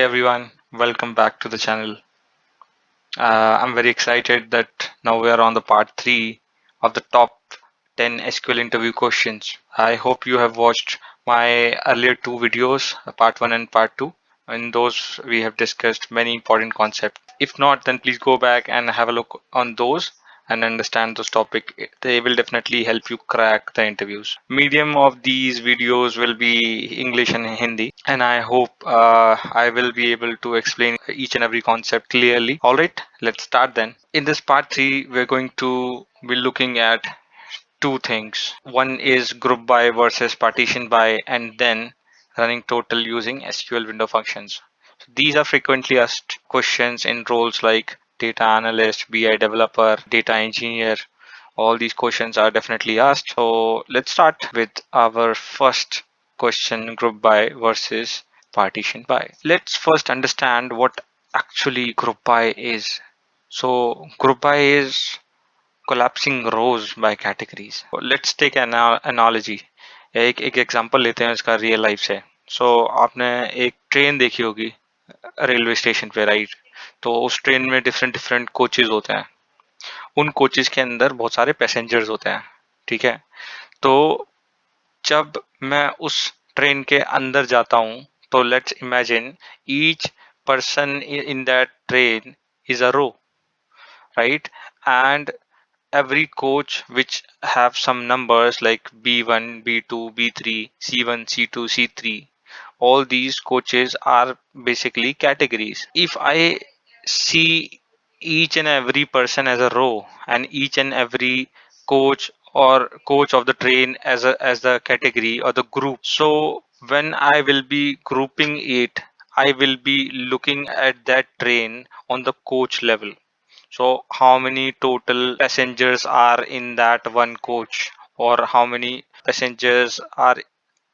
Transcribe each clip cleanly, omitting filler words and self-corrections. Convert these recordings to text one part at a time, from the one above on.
everyone, welcome back to the channel. I'm very excited that now we are on the part 3 of the top 10 SQL interview questions. I hope you have watched my earlier two videos, part 1 and part 2. In those, we have discussed many important concepts. If not, then please go back and have a look on those and understand those topics. They will definitely help you crack the interviews. Medium of these videos will be English and Hindi, and I hope I will be able to explain each and every concept clearly. All right, let's start then. In this part 3, we're going to be looking at two things. One is group by versus partition by, and then running total using SQL window functions. So these are frequently asked questions in roles like data analyst, BI developer, data engineer. All these questions are definitely asked. So let's start with our first question, group by versus partition by. Let's first understand what actually group by is. So group by is collapsing rows by categories. Let's take an analogy. एक example लेते हैं इसका real life से. सो आपने एक train देखी होगी railway station पे, राइट? तो उस ट्रेन में डिफरेंट डिफरेंट कोचेज होते हैं. उन कोचेज के अंदर बहुत सारे पैसेंजर्स होते हैं. ठीक है. तो जब मैं उस ट्रेन के अंदर जाता हूँ, तो let's imagine each person in that train is a row, right? And every coach which have some numbers like B1, B2, B3, C1, C2, C3, all these coaches are basically categories. If I see each and every person as a row and each and every coach or coach of the train as the category or the group, so when I will be grouping it, I will be looking at that train on the coach level. So how many total passengers are in that one coach, or how many passengers are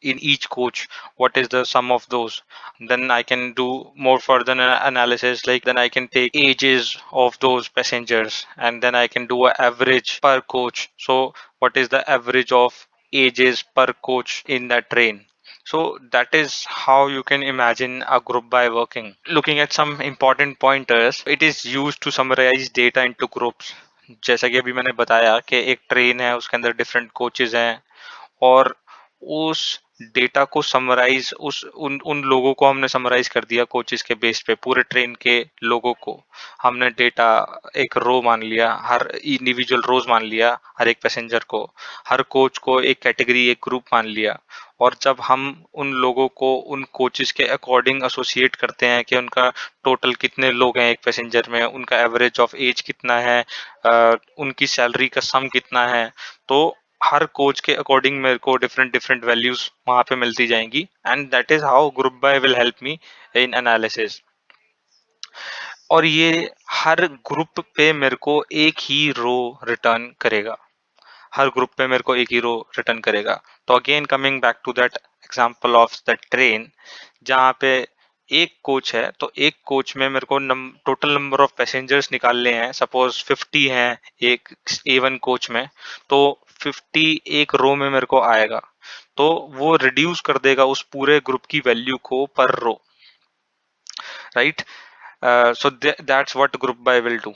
in each coach? What is the sum of those? Then I can do more further analysis, like then I can take ages of those passengers and then I can do an average per coach. So what is the average of ages per coach in that train? So that is how you can imagine a group by working. Looking at some important pointers, it is used to summarize data into groups. जैसा कि अभी मैंने बताया कि एक train है, उसके अंदर डिफरेंट कोचेज हैं, और उस डेटा को समराइज उस उन उन लोगों को हमने समराइज कर दिया कोचेस के बेस पे. पूरे ट्रेन के लोगों को हमने डेटा एक रो मान लिया, हर इंडिविजुअल रोज मान लिया, हर एक पैसेंजर को, हर कोच को एक कैटेगरी, एक ग्रुप मान लिया. और जब हम उन लोगों को उन कोचेस के अकॉर्डिंग एसोसिएट करते हैं कि उनका टोटल कितने लोग हैं एक पैसेंजर में, उनका एवरेज ऑफ एज कितना है, उनकी सैलरी का सम कितना है, तो हर कोच के अकॉर्डिंग मेरे को डिफरेंट डिफरेंट वैल्यूज वहां पे मिलती जाएंगी. And that is how group by will help me in analysis. और ये हर ग्रुप पे मेरे को एक ही रो रिटर्न करेगा. हर ग्रुप पे मेरे को एक ही रो रिटर्न करेगा. तो again coming back to that example of the train, जहाँ पे एक कोच है, तो एक कोच में मेरे को टोटल नंबर ऑफ पैसेंजर्स निकालने हैं. सपोज 50 हैं एक A1 कोच में, तो 50 एक रो में मेरे को आएगा. तो वो रिड्यूस कर देगा उस पूरे ग्रुप की वैल्यू को per row, right? So that's what group by will do.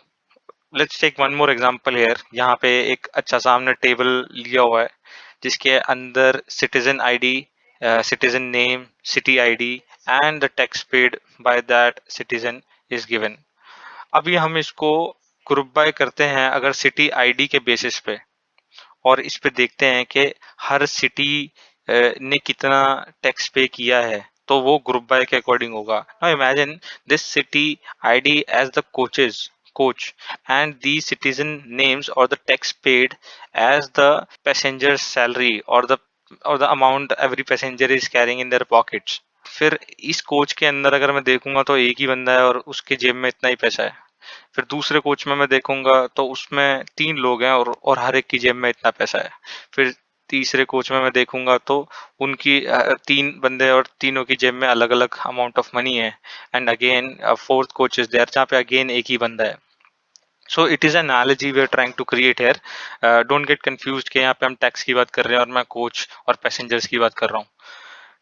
Let's take one more example here. यहाँ पे एक अच्छा सा हमने टेबल लिया हुआ है जिसके अंदर citizen ID, citizen name, city ID and the tax paid by that citizen is given. अभी हम इसको ग्रुप बाय करते हैं अगर सिटी आईडी के बेसिस पे, और इस पे देखते हैं कि हर सिटी ने कितना टैक्स पे किया है, तो वो ग्रुप बाय के अकॉर्डिंग होगा. Now imagine this city ID as the coaches coach and the citizen names or the tax paid as the passenger's salary or the amount every passenger is carrying in their pockets. फिर इस coach के अंदर अगर मैं देखूंगा तो एक ही बंदा है और उसके जेब में इतना ही पैसा है. फिर दूसरे कोच में मैं देखूंगा तो उसमें 3 लोग हैं और हर एक की जेब में इतना पैसा है. फिर तीसरे कोच में मैं देखूंगा तो उनकी 3 बंदे और तीनों की जेब में अलग अलग अमाउंट ऑफ मनी है. And again fourth coach is there जहाँ पे अगेन एक ही बंदा है. So it is an analogy we are trying to create here. Don't get confused कि यहाँ पे हम टैक्स की बात कर रहे हैं और मैं कोच और पैसेंजर्स की बात कर रहा हूँ.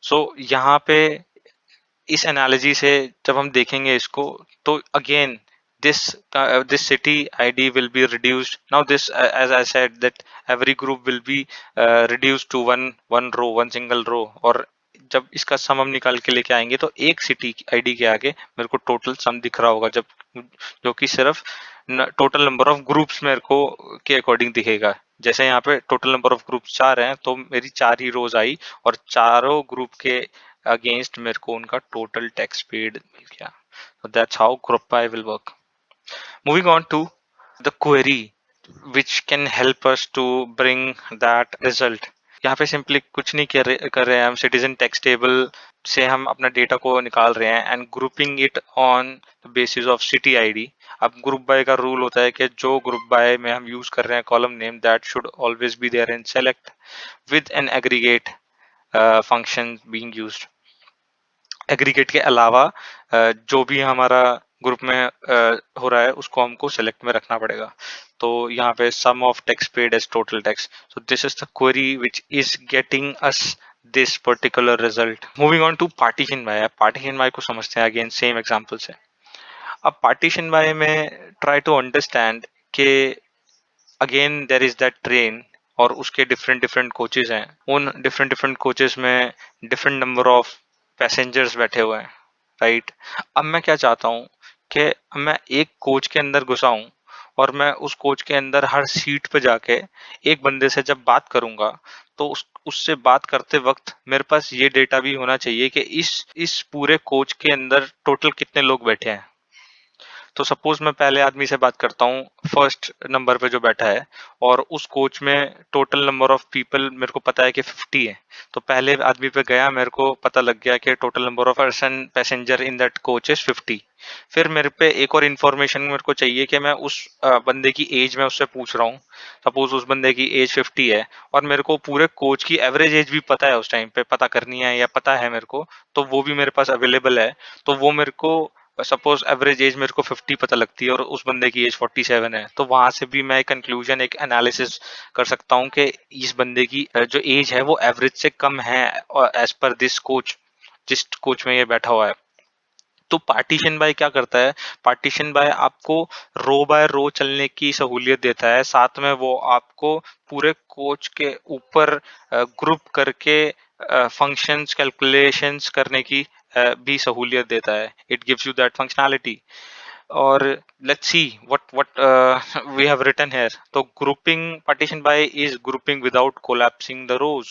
सो यहाँ पे इस एनालॉजी से जब हम देखेंगे इसको, तो again this this city ID will be reduced. Now this, as I said, that every group will be reduced to one row, one single row. और जब इसका सम हम निकाल के लेके आएंगे तो एक सिटी आईडी के आगे मेरे को टोटल सम दिख रहा होगा, जब जो कि सिर्फ टोटल नंबर ऑफ ग्रुप्स मेरे को के अकॉर्डिंग दिखेगा। जैसे यहाँ पे टोटल नंबर ऑफ ग्रुप्स 4 हैं, तो मेरी 4 ही रोज आई और चारों ग्रुप के अगेंस्ट मेरे को उनका टोटल टैक्स पेड मिल गया। So that's how group by will work. Moving on to the query which can help us to bring that result. यहाँ पे सिंपली कुछ नहीं कर रहे हैं हम, सिटीजन टैक्स टेबल से हम अपना डेटा को निकाल रहे हैं and grouping it on the basis of city ID. अब ग्रुप बाय का रूल होता है कि जो ग्रुप बाय में हम यूज कर रहे हैं column name, that should always be there in select with an aggregate function being used. Aggregate के अलावा जो भी हमारा ग्रुप में हो रहा है उसको हमको सेलेक्ट में रखना पड़ेगा। तो यहाँ पे sum of tax paid as total tax, so this is the query which is getting us this particular result. Moving on to partition by. Partition by को समझते हैं अगेन सेम एग्जांपल से। अब पार्टीशन बाय में try to understand के again there is that train और उसके different different coaches हैं, उन डिफरेंट डिफरेंट कोचेज में डिफरेंट नंबर ऑफ पैसेंजर्स बैठे हुए हैं, राइट। अब मैं क्या चाहता हूँ कि मैं एक कोच के अंदर घुसा हूँ और मैं उस कोच के अंदर हर सीट पे जाके एक बंदे से जब बात करूंगा तो उससे बात करते वक्त मेरे पास ये डेटा भी होना चाहिए कि इस पूरे कोच के अंदर टोटल कितने लोग बैठे हैं। तो सपोज मैं पहले आदमी से बात करता हूँ, फर्स्ट नंबर पे जो बैठा है, और उस कोच में टोटल नंबर ऑफ पीपल मेरे को पता है कि 50 है। तो पहले आदमी पे गया, मेरे को पता लग गया कि total number of person passenger in that coach is 50। फिर मेरे पे एक और इन्फॉर्मेशन मेरे को चाहिए कि मैं उस बंदे की एज में उससे पूछ रहा हूँ। सपोज उस बंदे की एज 50 है और मेरे को पूरे कोच की एवरेज एज भी पता है, उस टाइम पे पता करनी है या पता है मेरे को, तो वो भी मेरे पास अवेलेबल है। तो वो मेरे को सपोज एवरेज एज मेरे को 50 पता लगती है और उस बंदे की एज 47 है, तो वहां से भी मैं एक कंक्लूजन, एक एनालिसिस कर सकता हूँ कि इस बंदे की जो एज है वो एवरेज से कम है एज पर दिस कोच, जिस कोच में ये बैठा हुआ है। तो पार्टीशन बाय क्या करता है, पार्टीशन बाय आपको रो बाय रो चलने की सहूलियत देता है, साथ में वो आपको पूरे कोच के ऊपर ग्रुप करके फंक्शंस कैलकुलेशंस करने की भी सहूलियत देता है। It gives you that functionality. और let's see what we have written here. तो grouping, partition by is grouping without collapsing the rows.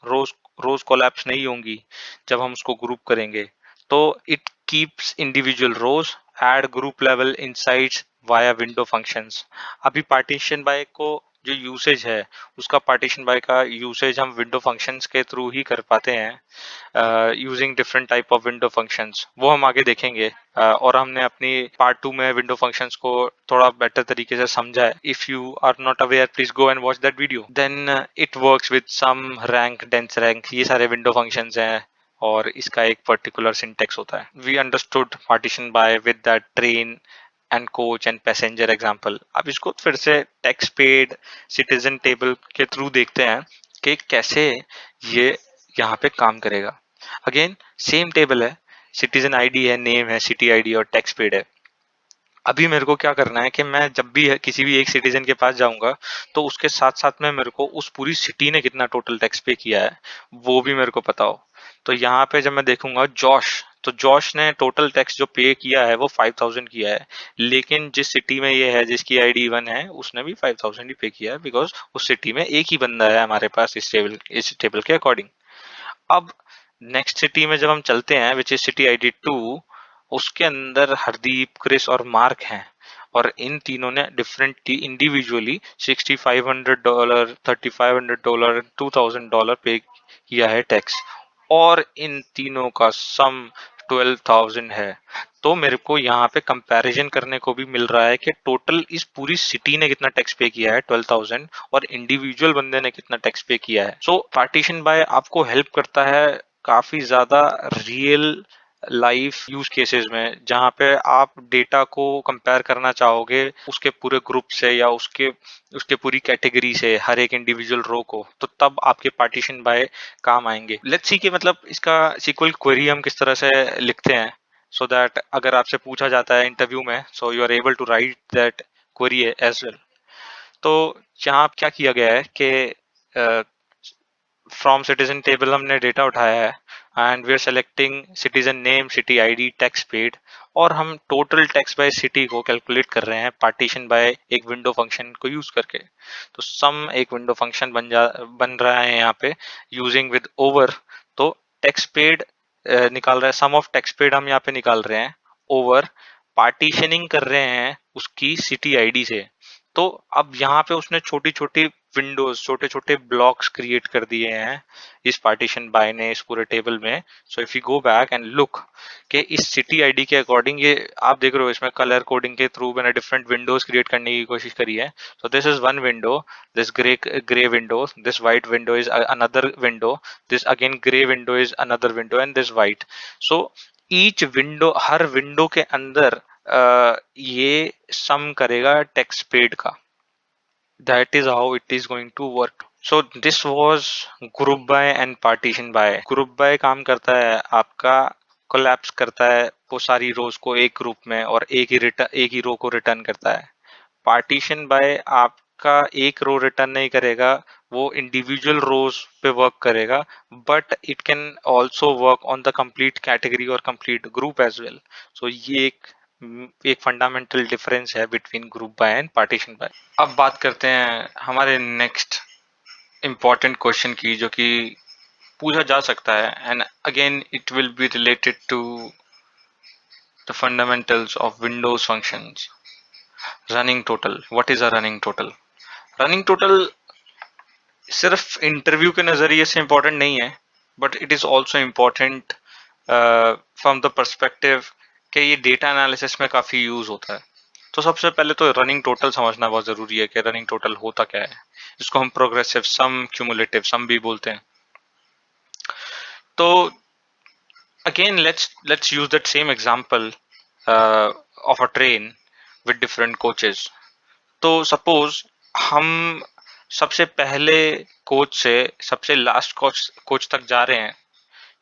Rows rows collapse नहीं होंगी जब हम उसको ग्रुप करेंगे। तो it keeps individual rows at group level insides via window functions. अभी partition by को जो यूसेज है, उसका पार्टीशन बाय का यूसेज हम विंडो फंक्शंस के थ्रू ही कर पाते हैं, using different type of window functions. वो हम आगे देखेंगे। और हमने अपनी पार्ट 2 में विंडो फंक्शंस को थोड़ा बेटर तरीके से समझा है। If you are not aware, please go and watch that video. Then it works with sum, rank, dense rank, ये सारे विंडो फंक्शंस हैं और इसका एक पर्टिकुलर सिंटेक्स होता है। We understood partition by with that train and coach and passenger example. अब इसको फिर से टैक्स पेड सिटीजन टेबल के थ्रू देखते हैं कि कैसे ये यहाँ पे काम करेगा। अगेन सेम टेबल है, सिटीजन आईडी है, नेम है, सिटी आईडी और टैक्स पेड है। अभी मेरे को क्या करना है कि मैं जब भी किसी भी एक सिटीजन के पास जाऊंगा तो उसके साथ साथ में मेरे को उस पूरी सिटी ने कितना टोटल टैक्स पे किया है वो भी मेरे को पता हो। तो यहाँ पे जब मैं देखूंगा जॉश, तो जॉश ने टोटल टैक्स जो पे किया है वो 5000 किया है, लेकिन जिस सिटी में ये है जिसकी आईडी 1 है उसने भी 5000 ही पे किया है, बिकॉज उस सिटी में एक ही बंदा है हमारे पास इस टेबल के अकॉर्डिंग। अब नेक्स्ट सिटी में जब हम चलते हैं विच इज सिटी आईडी 2, उसके अंदर हरदीप, क्रिस और मार्क हैं और इन तीनों ने डिफरेंट इंडिविजुअली $6500, $3500, $2000 पे किया है टैक्स, और इन तीनों का सम 12000 है। तो मेरे को यहाँ पे कंपैरिजन करने को भी मिल रहा है कि टोटल इस पूरी सिटी ने कितना टैक्स पे किया है 12000 और इंडिविजुअल बंदे ने कितना टैक्स पे किया है। सो पार्टीशन बाय आपको हेल्प करता है काफी ज्यादा रियल लाइव यूज केसेस में जहाँ पे आप डेटा को कंपेयर करना चाहोगे उसके पूरे ग्रुप से या उसके उसके पूरी कैटेगरी से हर एक इंडिविजुअल रो को, तो तब आपके पार्टीशन बाय काम आएंगे। लेट्स सी कि मतलब इसका सीक्वल क्वेरी हम किस तरह से लिखते हैं, सो दैट अगर आपसे पूछा जाता है इंटरव्यू में, so you are able to write that query as well. तो यहाँ क्या किया गया है कि फ्रॉम सिटीजन टेबल हमने डेटा उठाया है and we are selecting citizen name, city ID, tax paid, और हम टोटल टैक्स बाय सिटी को कैलकुलेट कर रहे हैं पार्टीशन बाय एक विंडो फंक्शन को यूज करके। तो सम एक विंडो फंक्शन बन रहा है यहाँ पे यूजिंग विद ओवर। तो टैक्स पेड निकाल रहा है, सम ऑफ टैक्स पेड हम यहाँ पे निकाल रहे हैं, ओवर पार्टीशनिंग कर रहे हैं उसकी सिटी आईडी से। तो अब यहाँ पे उसने छोटी छोटी विंडोज, छोटे छोटे ब्लॉक्स क्रिएट कर दिए हैं इस पार्टीशन बाय ने इस पूरे टेबल में। So if you go back and look कि इस सिटी आईडी के अकॉर्डिंग, ये आप देख रहे हो इसमें कलर कोडिंग के थ्रू मैंने डिफरेंट विंडोज क्रिएट करने की कोशिश करी है। सो this is one window, this grey window, this white window is another window, this again grey window is another window and this white. So each window, her window के अंदर ये सम करेगा text paid का। That is how it is going to work. So this was group by and partition by. Group by काम करता है आपका collapse करता है वो सारी रोज को एक ग्रुप में और एक ही रो को रिटर्न करता है। पार्टीशन बाय आपका एक रो रिटर्न नहीं करेगा, वो इंडिविजुअल रोज पे वर्क करेगा, but it can also work on the complete category और कंप्लीट ग्रुप एज वेल। सो ये एक फंडामेंटल डिफरेंस है between group by and partition by. अब बात करते हैं हमारे नेक्स्ट इम्पॉर्टेंट क्वेश्चन की, जो कि पूछा जा सकता है and again it will be related to the fundamentals of windows functions. Running total, what is a running total? Running total सिर्फ इंटरव्यू के नजरिए से इम्पोर्टेंट नहीं है, but it is also important from the perspective कि ये data analysis में काफी यूज होता है। तो सबसे पहले तो रनिंग टोटल समझना बहुत जरूरी है कि रनिंग टोटल होता क्या है। इसको हम प्रोग्रेसिव सम, क्यूमुलेटिव सम भी बोलते हैं। तो again let's use that same example of a train with different coaches. तो सपोज हम सबसे पहले कोच से सबसे लास्ट कोच तक जा रहे हैं,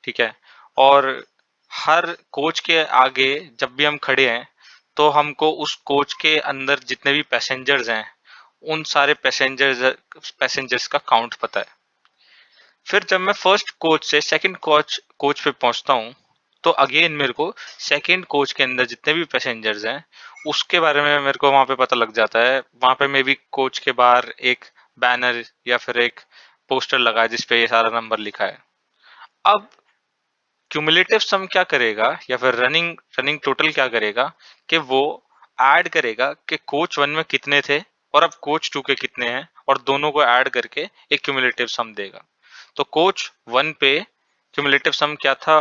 ठीक है, और हर कोच के आगे जब भी हम खड़े हैं तो हमको उस कोच के अंदर जितने भी पैसेंजर्स हैं उन सारे पैसेंजर्स का काउंट पता है। फिर जब मैं फर्स्ट कोच से सेकंड कोच पे पहुंचता हूँ तो अगेन मेरे को सेकंड कोच के अंदर जितने भी पैसेंजर्स हैं उसके बारे में मेरे को वहां पे पता लग जाता है। वहां पे मे बी कोच के बाहर एक बैनर या फिर एक पोस्टर लगा है जिसपे ये सारा नंबर लिखा है। अब क्यूमुलेटिव सम क्या करेगा या फिर रनिंग रनिंग टोटल क्या करेगा कि वो ऐड करेगा कि कोच वन में कितने थे और अब कोच टू के कितने हैं, और दोनों को ऐड करके एक क्यूमुलेटिव सम देगा। तो कोच वन पे क्यूमुलेटिव सम क्या था?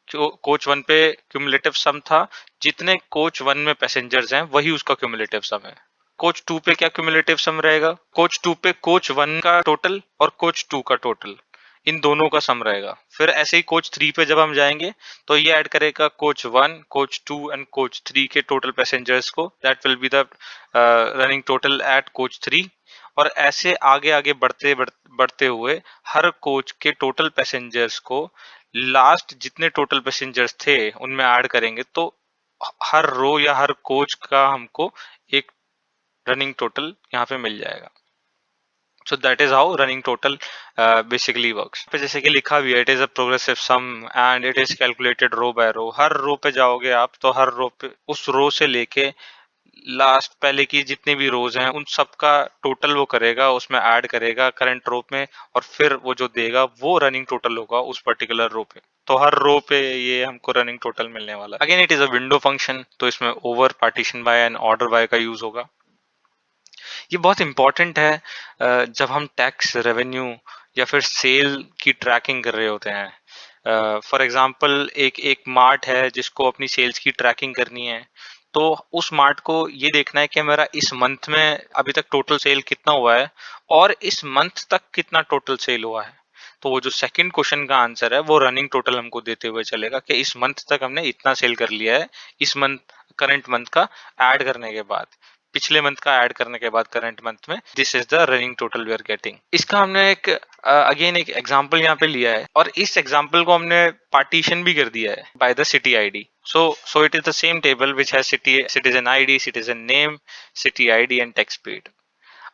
कोच वन पे क्यूमुलेटिव सम था जितने कोच वन में पैसेंजर्स हैं वही उसका क्यूमुलेटिव सम है। कोच टू पे क्या क्यूमुलेटिव सम रहेगा? कोच टू पे कोच वन का टोटल और कोच टू का टोटल, इन दोनों का सम रहेगा। फिर ऐसे ही कोच थ्री पे जब हम जाएंगे तो ये ऐड करेगा coach one, coach two and coach three के टोटल पैसेंजर्स को, that will be the running total at coach three. और ऐसे आगे आगे बढ़ते हुए हर कोच के टोटल पैसेंजर्स को लास्ट जितने टोटल पैसेंजर्स थे उनमें ऐड करेंगे तो हर रो या हर कोच का हमको एक रनिंग टोटल यहाँ पे मिल जाएगा। So that is how running total basically works. पे जैसे कि लिखा भी है, it is a progressive sum and it is calculated row by row. हर रो पे जाओगे आप तो हर रो पे उस रो से लेके लास्ट पहले की जितनी भी रोज हैं उन सब का टोटल वो करेगा, उसमें ऐड करेगा करंट रो में, और फिर वो जो देगा वो रनिंग टोटल होगा उस पर्टिकुलर रो पे। तो हर रो पे ये हमको रनिंग टोटल मिलने वाला है। Again it is a window function, तो इसमें over, partition by and order by का यूज होगा। ये बहुत इंपॉर्टेंट है जब हम टैक्स, रेवेन्यू या फिर सेल की ट्रैकिंग कर रहे होते हैं। फॉर एग्जांपल एक एक मार्ट है जिसको अपनी सेल्स की ट्रैकिंग करनी है, तो उस मार्ट को ये देखना है कि मेरा इस मंथ में अभी तक टोटल सेल कितना हुआ है और इस मंथ तक कितना टोटल सेल हुआ है। तो वो जो सेकंड क्वेश्चन का आंसर है वो रनिंग टोटल हमको देते हुए चलेगा कि इस मंथ तक हमने इतना सेल कर लिया है, इस मंथ करंट मंथ का ऐड करने के बाद, पिछले मंथ का ऐड करने के बाद करंट मंथ में, this is the running total we are getting. इसका हमने एक अगेन एक एग्जांपल यहाँ पे लिया है और इस एग्जांपल को हमने पार्टीशन भी कर दिया है by the city ID. So it is the same table which has city citizen ID, citizen name, city ID and tax paid.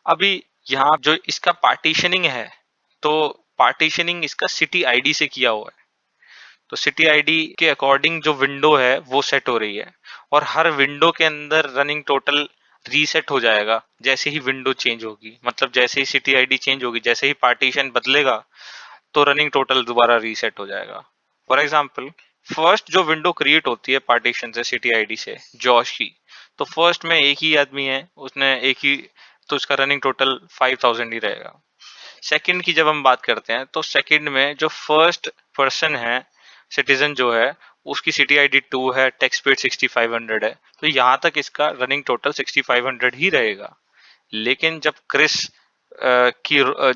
अभी यहाँ जो इसका पार्टीशनिंग है, तो पार्टीशनिंग इसका सिटी आईडी से किया हुआ है। तो सिटी आईडी के अकॉर्डिंग जो विंडो है वो सेट हो रही है और हर विंडो के अंदर रनिंग टोटल रीसेट हो जाएगा जैसे ही विंडो चेंज होगी। मतलब जैसे ही सिटी आईडी चेंज होगी, जैसे ही पार्टीशन बदलेगा, तो रनिंग टोटल दोबारा रीसेट हो जाएगा। फॉर एग्जाम्पल, फर्स्ट जो विंडो क्रिएट होती है पार्टीशन से सिटी आईडी से, जॉश की, तो फर्स्ट में एक ही आदमी है, उसने एक ही, तो उसका रनिंग टोटल 5000 ही रहेगा। सेकंड की जब हम बात करते हैं तो सेकंड में जो फर्स्ट पर्सन है, सिटीजन जो है, उसकी सिटी आईडी 2 है, टैक्स पेड 6500 है, तो यहाँ तक इसका रनिंग टोटल 6500 ही रहेगा। लेकिन जब क्रिस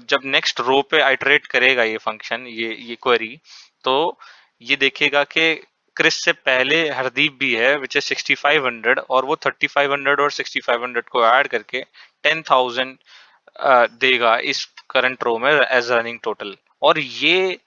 जब नेक्स्ट रो पे आइटरेट करेगा ये फंक्शन, ये क्वेरी, तो ये देखेगा कि क्रिस से पहले हरदीप भी है विच इज 6500, और वो 3500 और 6500 को ऐड करके 10,000 देगा इस करंट रो में एज रनिंग टोटल। और ये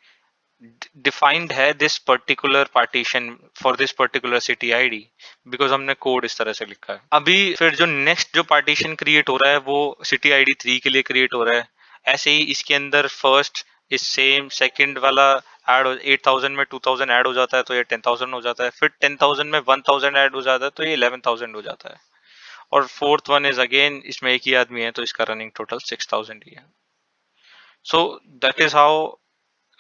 डिफाइंड है this particular partition for this particular city ID, because हमने कोड इस तरह से लिखा है। अभी फिर जो नेक्स्ट जो पार्टीशन क्रिएट हो रहा है वो सिटी आईडी 3 के लिए क्रिएट हो रहा है। ऐसे ही इसके अंदर फर्स्ट इस सेम सेकंड वाला ऐड 8000 में 2000 ऐड हो जाता है तो ये 10000 हो जाता है, फिर 10000 में 1000 ऐड हो जाता है तो ये 11000 हो जाता है, और फोर्थ वन इज अगेन इसमें एक ही आदमी है तो इसका रनिंग टोटल 6000 ही है। सो that is how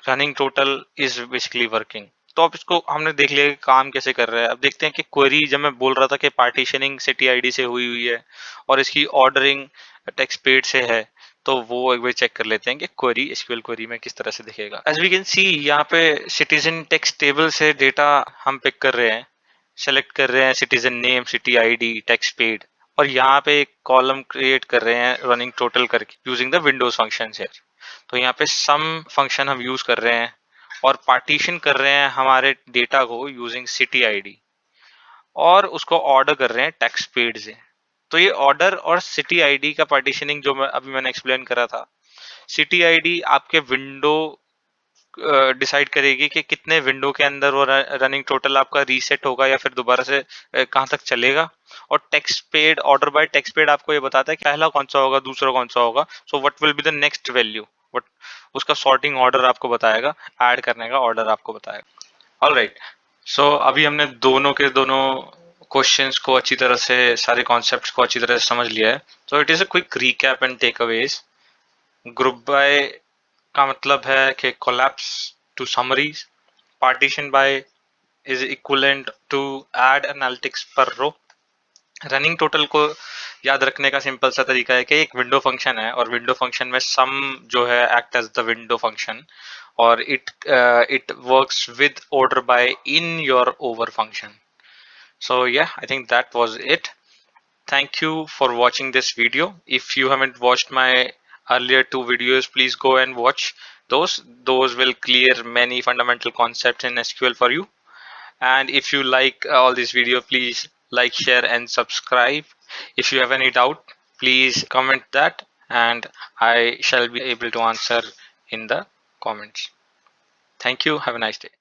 running total is basically working. तो अब इसको हमने देख लिया कि काम कैसे कर रहा है। अब देखते हैं कि क्वेरी, जब मैं बोल रहा था कि पार्टीशनिंग सिटी आईडी से हुई हुई है और इसकी ऑर्डरिंग टेक्स्ट पेड से है, तो वो एक बार चेक कर लेते हैं कि क्वेरी एसक्यूएल क्वेरी में किस तरह से दिखेगा। एज वी कैन सी यहाँ पे सिटीजन टेक्स्ट टेबल से डेटा हम पिक कर रहे हैं, सेलेक्ट कर रहे हैं citizen name, city ID, tax paid, और यहाँ पे एक कॉलम क्रिएट कर रहे हैं रनिंग टोटल करके यूजिंग द विंडोज फंक्शन है। तो यहाँ पे सम फंक्शन हम यूज कर रहे हैं और पार्टीशन कर रहे हैं हमारे डेटा को यूजिंग सिटी आईडी, और उसको ऑर्डर कर रहे हैं टैक्स पेड से। तो ये ऑर्डर और सिटी आईडी का पार्टीशनिंग जो मैंने एक्सप्लेन करा था, सिटी आईडी आपके विंडो डिसाइड करेगी कि कितने विंडो के अंदर वो रनिंग टोटल आपका रीसेट होगा या फिर दोबारा से कहाँ तक चलेगा। और tax paid, order by tax paid आपको ये बताता है कि पहला कौन सा होगा, दूसरा कौन सा होगा, so what will be the next value, but उसका सॉर्टिंग ऑर्डर आपको बताएगा, ऐड करने का ऑर्डर आपको बताएगा। ऑलराइट, सो अभी हमने दोनों के दोनों क्वेश्चंस को अच्छी तरह से, सारे कॉन्सेप्ट्स को अच्छी तरह से समझ लिया है। तो it is a quick recap and takeaways. Group by का मतलब है कि collapse to summaries, partition by is equivalent to add analytics per row. Running total को याद रखने का सिंपल सा तरीका है कि एक विंडो फंक्शन है और विंडो फंक्शन में सम जो है act as the window function, और it works with order by in your over function. So yeah, I think that was it. Thank you for watching this video. If you haven't watched my earlier two videos, please go and watch those. Those will clear many fundamental concepts in SQL for you. And if you like all this video, please like, share and subscribe. If you have any doubt, please comment that and I shall be able to answer in the comments. Thank you. Have a nice day.